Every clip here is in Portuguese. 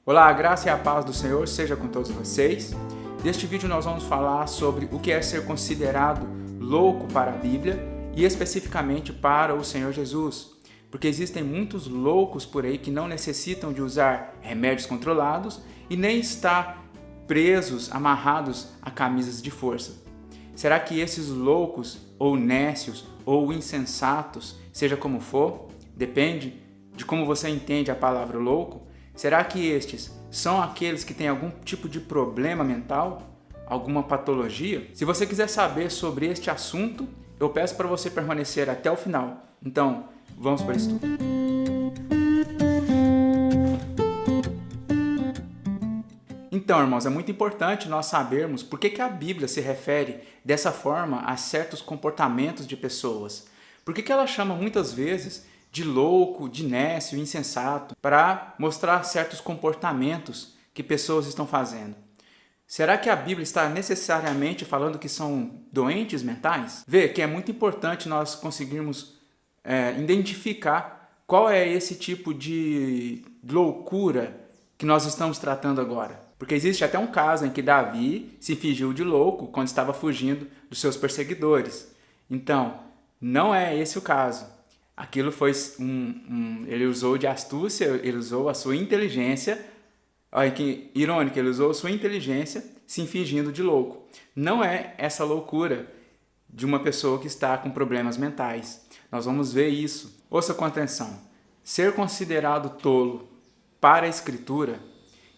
Olá, a graça e a paz do Senhor seja com todos vocês. Neste vídeo nós vamos falar sobre o que é ser considerado louco para a Bíblia e especificamente para o Senhor Jesus. Porque existem muitos loucos por aí que não necessitam de usar remédios controlados e nem estar presos, amarrados a camisas de força. Será que esses loucos, ou nécios, ou insensatos, seja como for, depende de como você entende a palavra louco, será que estes são aqueles que têm algum tipo de problema mental? Alguma patologia? Se você quiser saber sobre este assunto, eu peço para você permanecer até o final. Então, vamos para o estudo. Então, irmãos, é muito importante nós sabermos por que a Bíblia se refere dessa forma a certos comportamentos de pessoas. Por que ela chama muitas vezes de louco, de nécio, insensato, para mostrar certos comportamentos que pessoas estão fazendo. Será que a Bíblia está necessariamente falando que são doentes mentais? Vê que é muito importante nós conseguirmos identificar qual é esse tipo de loucura que nós estamos tratando agora. Porque existe até um caso em que Davi se fingiu de louco quando estava fugindo dos seus perseguidores. Então, não é esse o caso. Aquilo foi ele usou de astúcia, ele usou a sua inteligência. Olha que irônico, ele usou a sua inteligência se fingindo de louco. Não é essa loucura de uma pessoa que está com problemas mentais. Nós vamos ver isso. Ouça com atenção. Ser considerado tolo para a Escritura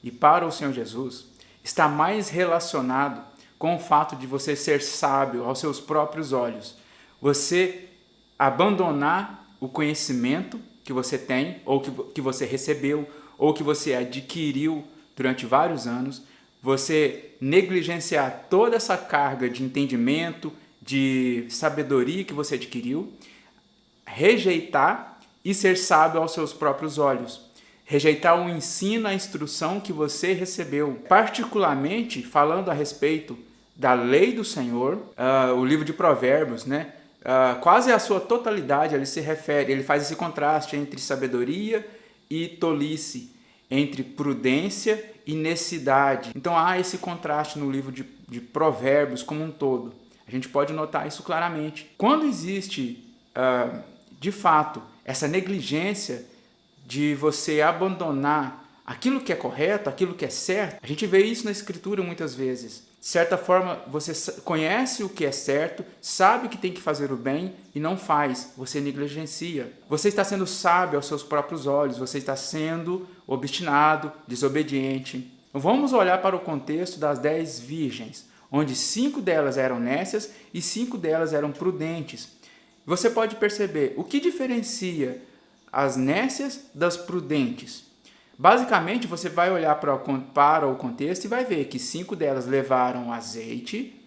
e para o Senhor Jesus está mais relacionado com o fato de você ser sábio aos seus próprios olhos. Você abandonar o conhecimento que você tem, ou que você recebeu, ou que você adquiriu durante vários anos, você negligenciar toda essa carga de entendimento, de sabedoria que você adquiriu, rejeitar e ser sábio aos seus próprios olhos. Rejeitar o ensino, a instrução que você recebeu, particularmente falando a respeito da lei do Senhor, o livro de Provérbios, né? Quase a sua totalidade ele faz esse contraste entre sabedoria e tolice, entre prudência e necessidade. Então há esse contraste no livro de Provérbios como um todo. A gente pode notar isso claramente. Quando existe, de fato, essa negligência de você abandonar aquilo que é correto, aquilo que é certo, a gente vê isso na Escritura muitas vezes. De certa forma, você conhece o que é certo, sabe que tem que fazer o bem e não faz, você negligencia. Você está sendo sábio aos seus próprios olhos, você está sendo obstinado, desobediente. Vamos olhar para o contexto das 10 virgens, onde 5 delas eram nécias e 5 delas eram prudentes. Você pode perceber o que diferencia as nécias das prudentes. Basicamente, você vai olhar para o contexto e vai ver que 5 delas levaram azeite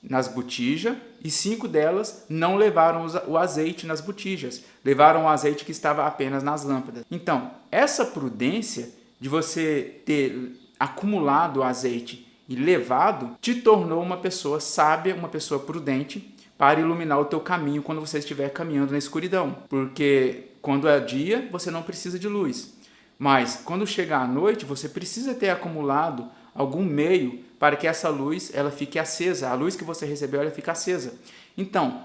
nas botijas e 5 delas não levaram o azeite nas botijas. Levaram o azeite que estava apenas nas lâmpadas. Então, essa prudência de você ter acumulado o azeite e levado te tornou uma pessoa sábia, uma pessoa prudente para iluminar o teu caminho quando você estiver caminhando na escuridão. Porque quando é dia, você não precisa de luz. Mas, quando chegar à noite, você precisa ter acumulado algum meio para que essa luz ela fique acesa. A luz que você recebeu ela fica acesa. Então,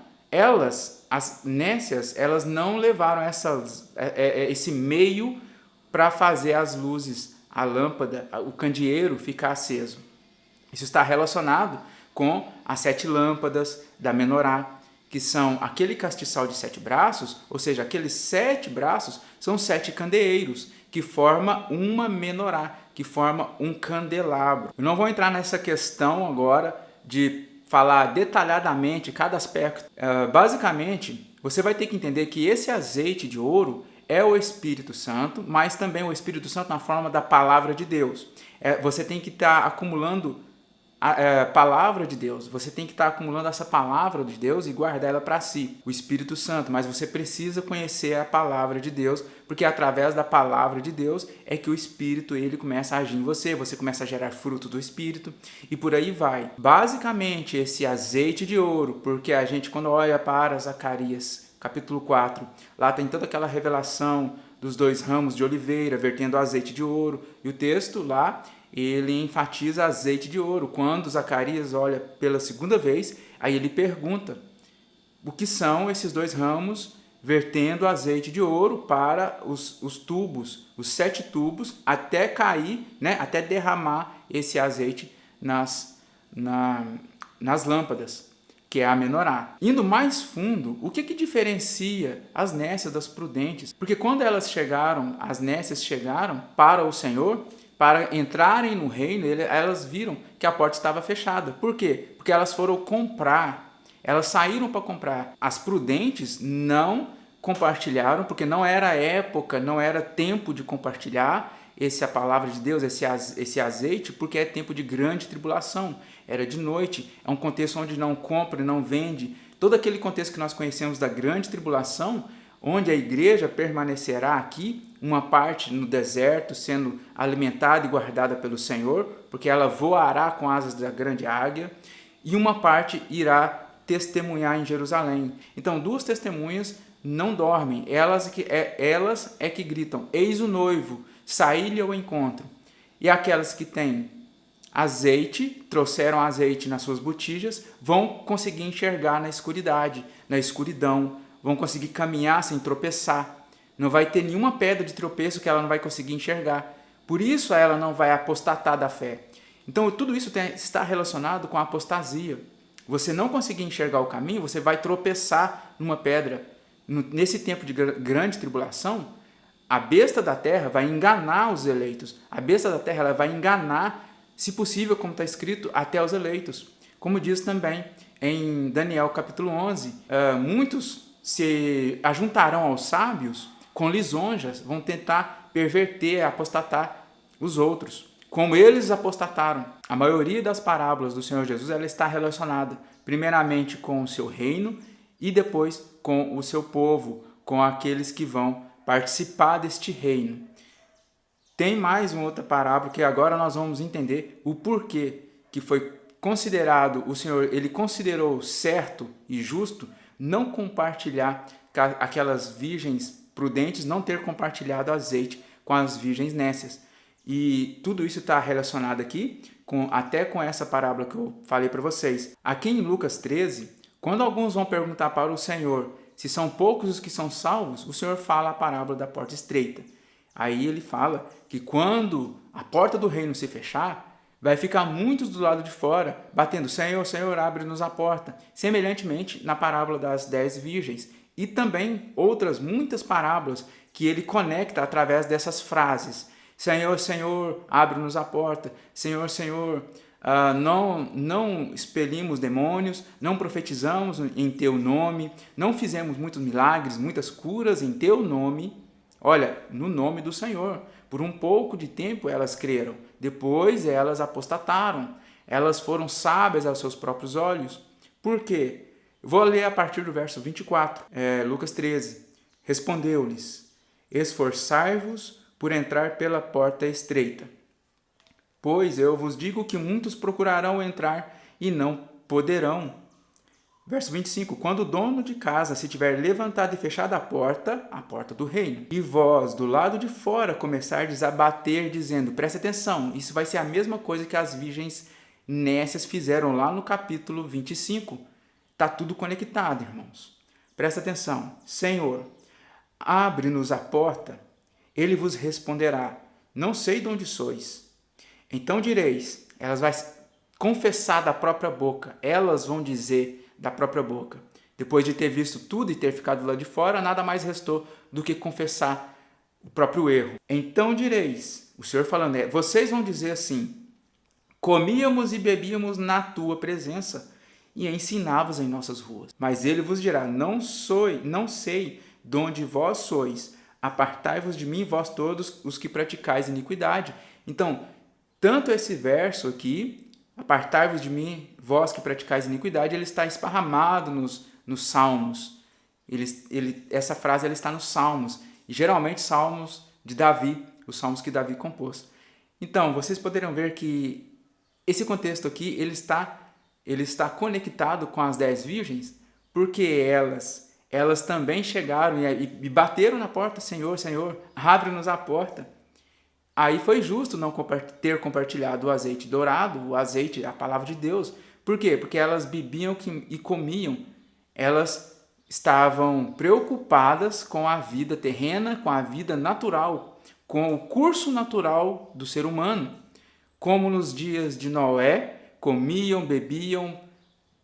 as nécias, elas não levaram esse meio para fazer as luzes, a lâmpada, o candeeiro ficar aceso. Isso está relacionado com as 7 lâmpadas da menorá, que são aquele castiçal de 7 braços, ou seja, aqueles 7 braços são 7 candeeiros, que forma uma menorá, que forma um candelabro. Eu não vou entrar nessa questão agora de falar detalhadamente cada aspecto. Basicamente, você vai ter que entender que esse azeite de ouro é o Espírito Santo, mas também o Espírito Santo na forma da palavra de Deus. Você tem que estar acumulando a palavra de Deus, você tem que estar acumulando essa palavra de Deus e guardar ela para si, o Espírito Santo, mas você precisa conhecer a palavra de Deus, porque através da palavra de Deus é que o Espírito ele começa a agir em você, você começa a gerar fruto do Espírito e por aí vai. Basicamente esse azeite de ouro, porque a gente quando olha para Zacarias capítulo 4, lá tem toda aquela revelação dos 2 ramos de oliveira, vertendo azeite de ouro. E o texto lá, ele enfatiza azeite de ouro. Quando Zacarias olha pela segunda vez, aí ele pergunta o que são esses 2 ramos vertendo azeite de ouro para os tubos, os 7 tubos, até cair, né, até derramar esse azeite nas lâmpadas, que é a menorá. Indo mais fundo, o que diferencia as nécias das prudentes? Porque quando elas chegaram, as nécias chegaram para o Senhor, para entrarem no reino, elas viram que a porta estava fechada. Por quê? Porque elas foram comprar. Elas saíram para comprar. As prudentes não compartilharam, porque não era época, não era tempo de compartilhar a palavra de Deus, esse azeite, porque é tempo de grande tribulação. Era de noite, é um contexto onde não compra, não vende. Todo aquele contexto que nós conhecemos da grande tribulação, onde a igreja permanecerá aqui, uma parte no deserto, sendo alimentada e guardada pelo Senhor, porque ela voará com asas da grande águia, e uma parte irá testemunhar em Jerusalém. Então, 2 testemunhas não dormem, elas é que gritam: eis o noivo, saí-lhe ao encontro. E aquelas que têm azeite, trouxeram azeite nas suas botijas, vão conseguir enxergar na escuridão, vão conseguir caminhar sem tropeçar. Não vai ter nenhuma pedra de tropeço que ela não vai conseguir enxergar. Por isso ela não vai apostatar da fé. Então tudo isso está relacionado com a apostasia. Você não conseguir enxergar o caminho, você vai tropeçar numa pedra. Nesse tempo de grande tribulação, a besta da terra vai enganar os eleitos. A besta da terra ela vai enganar, se possível, como está escrito, até os eleitos. Como diz também em Daniel capítulo 11, muitos se ajuntarão aos sábios com lisonjas, vão tentar perverter, apostatar os outros. Como eles apostataram. A maioria das parábolas do Senhor Jesus ela está relacionada primeiramente com o seu reino e depois com o seu povo, com aqueles que vão participar deste reino. Tem mais uma outra parábola que agora nós vamos entender o porquê que foi considerado, o Senhor, ele considerou certo e justo não compartilhar, aquelas virgens prudentes não ter compartilhado azeite com as virgens nécias. E tudo isso está relacionado aqui até com essa parábola que eu falei para vocês. Aqui em Lucas 13, quando alguns vão perguntar para o Senhor se são poucos os que são salvos, o Senhor fala a parábola da porta estreita. Aí ele fala que quando a porta do reino se fechar, vai ficar muitos do lado de fora, batendo: Senhor, Senhor, abre-nos a porta. Semelhantemente na parábola das 10 virgens. E também outras muitas parábolas que ele conecta através dessas frases. Senhor, Senhor, abre-nos a porta. Senhor, Senhor, não expelimos demônios, não profetizamos em teu nome, não fizemos muitos milagres, muitas curas em teu nome. Olha, no nome do Senhor. Por um pouco de tempo elas creram, depois elas apostataram, elas foram sábias aos seus próprios olhos. Por quê? Vou ler a partir do verso 24, Lucas 13. Respondeu-lhes: esforçai-vos por entrar pela porta estreita. Pois eu vos digo que muitos procurarão entrar e não poderão. Verso 25. Quando o dono de casa se tiver levantado e fechado a porta do reino, e vós, do lado de fora, começardes a bater, dizendo, presta atenção, isso vai ser a mesma coisa que as virgens nécias fizeram lá no capítulo 25. Está tudo conectado, irmãos. Presta atenção. Senhor, abre-nos a porta. Ele vos responderá, não sei de onde sois. Então direis, elas vão confessar da própria boca, elas vão dizer da própria boca. Depois de ter visto tudo e ter ficado lá de fora, nada mais restou do que confessar o próprio erro. Então direis, o Senhor falando, vocês vão dizer assim, comíamos e bebíamos na tua presença e ensinavas em nossas ruas. Mas ele vos dirá, não sei de onde vós sois, apartai-vos de mim, vós todos os que praticais iniquidade. Então, tanto esse verso aqui, apartai-vos de mim, vós que praticais iniquidade, ele está esparramado nos Salmos. Essa frase ela está nos Salmos, e geralmente Salmos de Davi, os Salmos que Davi compôs. Então, vocês poderão ver que esse contexto aqui, ele está conectado com as 10 virgens, porque elas também chegaram e bateram na porta: Senhor, Senhor, abre-nos a porta. Aí foi justo não ter compartilhado o azeite dourado, o azeite, a palavra de Deus. Por quê? Porque elas bebiam e comiam. Elas estavam preocupadas com a vida terrena, com a vida natural, com o curso natural do ser humano. Como nos dias de Noé, comiam, bebiam,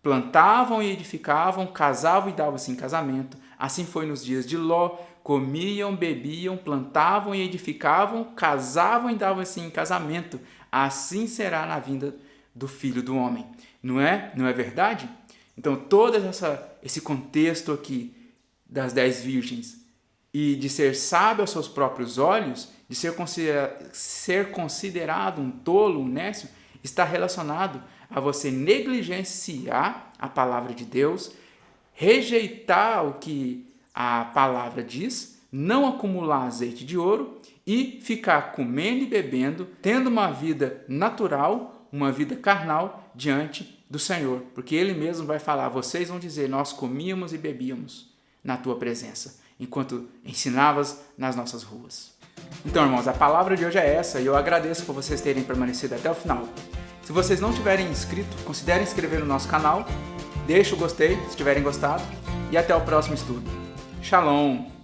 plantavam e edificavam, casavam e davam-se em casamento. Assim foi nos dias de Ló: comiam, bebiam, plantavam e edificavam, casavam e davam-se em casamento. Assim será na vinda do Filho do Homem. Não é verdade? Então, todo esse contexto aqui das 10 virgens e de ser sábio aos seus próprios olhos, de ser considerado um tolo, um nécio, está relacionado a você negligenciar a palavra de Deus, rejeitar o que a palavra diz, não acumular azeite de ouro e ficar comendo e bebendo, tendo uma vida natural, uma vida carnal diante do Senhor. Porque Ele mesmo vai falar: vocês vão dizer, nós comíamos e bebíamos na tua presença, enquanto ensinavas nas nossas ruas. Então, irmãos, a palavra de hoje é essa e eu agradeço por vocês terem permanecido até o final. Se vocês não tiverem inscrito, considerem inscrever no nosso canal, deixe o gostei se tiverem gostado e até o próximo estudo. Shalom!